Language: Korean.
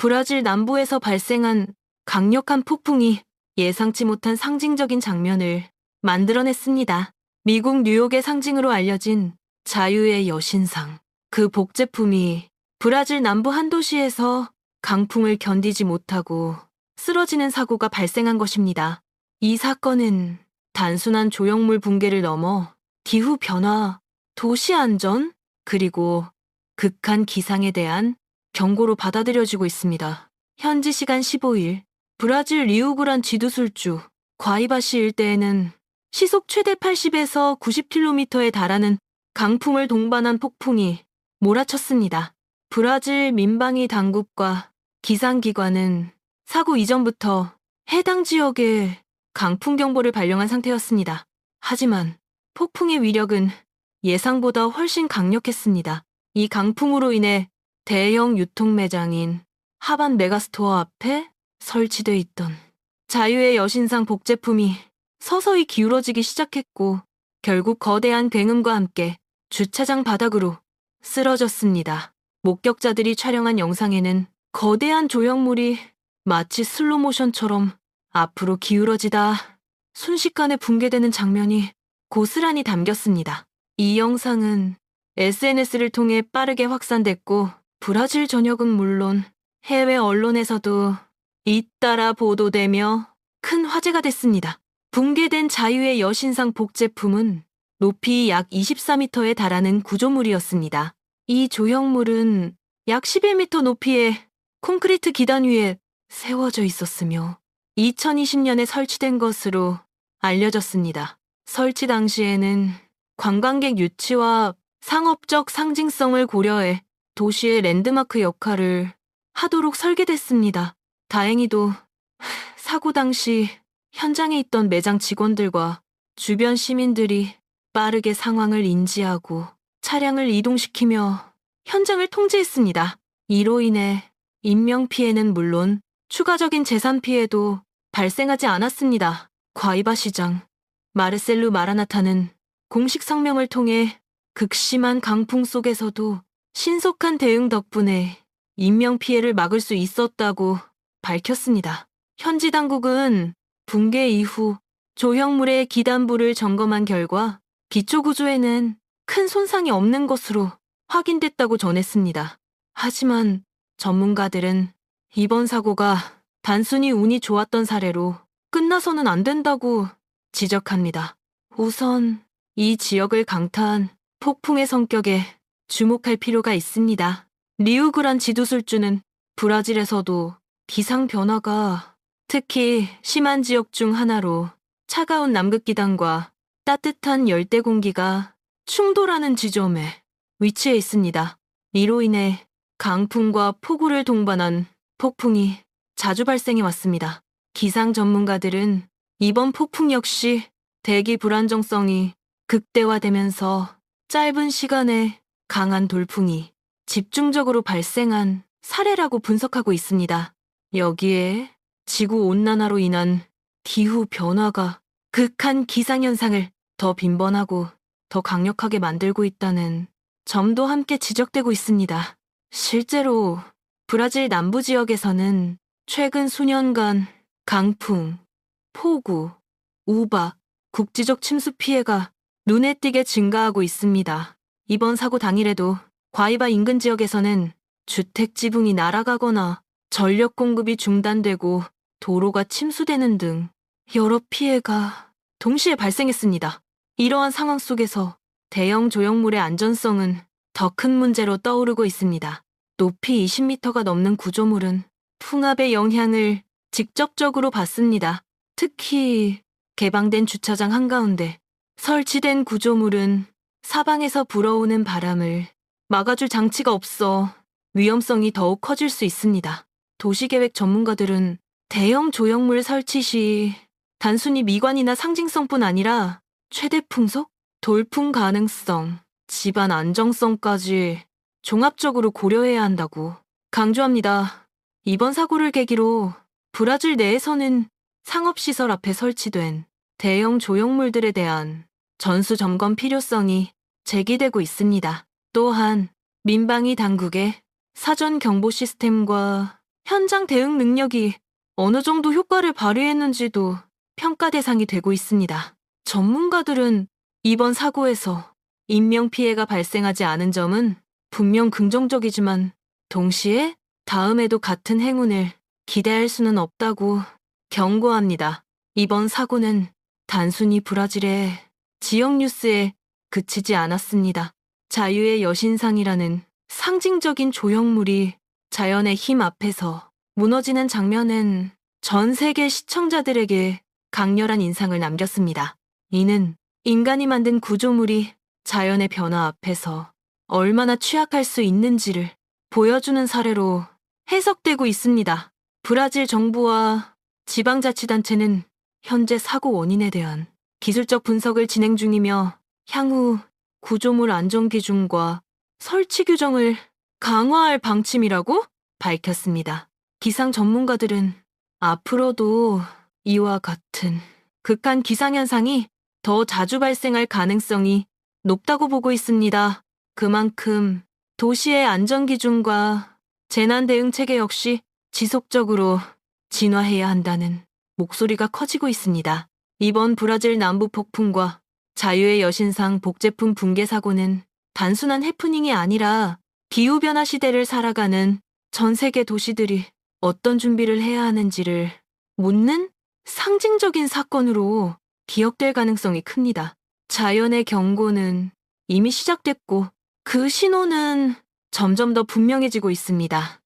브라질 남부에서 발생한 강력한 폭풍이 예상치 못한 상징적인 장면을 만들어냈습니다. 미국 뉴욕의 상징으로 알려진 자유의 여신상. 그 복제품이 브라질 남부 한 도시에서 강풍을 견디지 못하고 쓰러지는 사고가 발생한 것입니다. 이 사건은 단순한 조형물 붕괴를 넘어 기후 변화, 도시 안전, 그리고 극한 기상에 대한 경고로 받아들여지고 있습니다. 현지 시간 15일, 브라질 리우그란 지두술주 과이바시 일대에는 시속 최대 80에서 90km에 달하는 강풍을 동반한 폭풍이 몰아쳤습니다. 브라질 민방위 당국과 기상기관은 사고 이전부터 해당 지역에 강풍 경보를 발령한 상태였습니다. 하지만 폭풍의 위력은 예상보다 훨씬 강력했습니다. 이 강풍으로 인해 대형 유통 매장인 하반 메가스토어 앞에 설치돼 있던 자유의 여신상 복제품이 서서히 기울어지기 시작했고 결국 거대한 굉음과 함께 주차장 바닥으로 쓰러졌습니다. 목격자들이 촬영한 영상에는 거대한 조형물이 마치 슬로모션처럼 앞으로 기울어지다 순식간에 붕괴되는 장면이 고스란히 담겼습니다. 이 영상은 SNS를 통해 빠르게 확산됐고 브라질 전역은 물론 해외 언론에서도 잇따라 보도되며 큰 화제가 됐습니다. 붕괴된 자유의 여신상 복제품은 높이 약 24m에 달하는 구조물이었습니다. 이 조형물은 약 11m 높이의 콘크리트 기단 위에 세워져 있었으며 2020년에 설치된 것으로 알려졌습니다. 설치 당시에는 관광객 유치와 상업적 상징성을 고려해 도시의 랜드마크 역할을 하도록 설계됐습니다. 다행히도 사고 당시 현장에 있던 매장 직원들과 주변 시민들이 빠르게 상황을 인지하고 차량을 이동시키며 현장을 통제했습니다. 이로 인해 인명피해는 물론 추가적인 재산 피해도 발생하지 않았습니다. 과이바 시장 마르셀루 마라나타는 공식 성명을 통해 극심한 강풍 속에서도 신속한 대응 덕분에 인명피해를 막을 수 있었다고 밝혔습니다. 현지 당국은 붕괴 이후 조형물의 기단부를 점검한 결과 기초구조에는 큰 손상이 없는 것으로 확인됐다고 전했습니다. 하지만 전문가들은 이번 사고가 단순히 운이 좋았던 사례로 끝나서는 안 된다고 지적합니다. 우선 이 지역을 강타한 폭풍의 성격에 주목할 필요가 있습니다. 리우그란 지두술주는 브라질에서도 기상 변화가 특히 심한 지역 중 하나로 차가운 남극기단과 따뜻한 열대 공기가 충돌하는 지점에 위치해 있습니다. 이로 인해 강풍과 폭우를 동반한 폭풍이 자주 발생해 왔습니다. 기상 전문가들은 이번 폭풍 역시 대기 불안정성이 극대화되면서 짧은 시간에 강한 돌풍이 집중적으로 발생한 사례라고 분석하고 있습니다. 여기에 지구온난화로 인한 기후 변화가 극한 기상현상을 더 빈번하고 더 강력하게 만들고 있다는 점도 함께 지적되고 있습니다. 실제로 브라질 남부 지역에서는 최근 수년간 강풍, 폭우, 우박, 국지적 침수 피해가 눈에 띄게 증가하고 있습니다. 이번 사고 당일에도 과이바 인근 지역에서는 주택 지붕이 날아가거나 전력 공급이 중단되고 도로가 침수되는 등 여러 피해가 동시에 발생했습니다. 이러한 상황 속에서 대형 조형물의 안전성은 더 큰 문제로 떠오르고 있습니다. 높이 20m가 넘는 구조물은 풍압의 영향을 직접적으로 받습니다. 특히 개방된 주차장 한가운데 설치된 구조물은 사방에서 불어오는 바람을 막아줄 장치가 없어 위험성이 더욱 커질 수 있습니다. 도시계획 전문가들은 대형 조형물 설치 시 단순히 미관이나 상징성뿐 아니라 최대 풍속, 돌풍 가능성, 집안 안정성까지 종합적으로 고려해야 한다고 강조합니다. 이번 사고를 계기로 브라질 내에서는 상업시설 앞에 설치된 대형 조형물들에 대한 전수 점검 필요성이 제기되고 있습니다. 또한 민방위 당국의 사전 경보 시스템과 현장 대응 능력이 어느 정도 효과를 발휘했는지도 평가 대상이 되고 있습니다. 전문가들은 이번 사고에서 인명피해가 발생하지 않은 점은 분명 긍정적이지만 동시에 다음에도 같은 행운을 기대할 수는 없다고 경고합니다. 이번 사고는 단순히 브라질의 지역 뉴스에 그치지 않았습니다. 자유의 여신상이라는 상징적인 조형물이 자연의 힘 앞에서 무너지는 장면은 전 세계 시청자들에게 강렬한 인상을 남겼습니다. 이는 인간이 만든 구조물이 자연의 변화 앞에서 얼마나 취약할 수 있는지를 보여주는 사례로 해석되고 있습니다. 브라질 정부와 지방자치단체는 현재 사고 원인에 대한 기술적 분석을 진행 중이며 향후 구조물 안전 기준과 설치 규정을 강화할 방침이라고 밝혔습니다. 기상 전문가들은 앞으로도 이와 같은 극한 기상현상이 더 자주 발생할 가능성이 높다고 보고 있습니다. 그만큼 도시의 안전기준과 재난대응체계 역시 지속적으로 진화해야 한다는 목소리가 커지고 있습니다. 이번 브라질 남부 폭풍과 자유의 여신상 복제품 붕괴 사고는 단순한 해프닝이 아니라 기후변화 시대를 살아가는 전 세계 도시들이 어떤 준비를 해야 하는지를 묻는 상징적인 사건으로 기억될 가능성이 큽니다. 자연의 경고는 이미 시작됐고 그 신호는 점점 더 분명해지고 있습니다.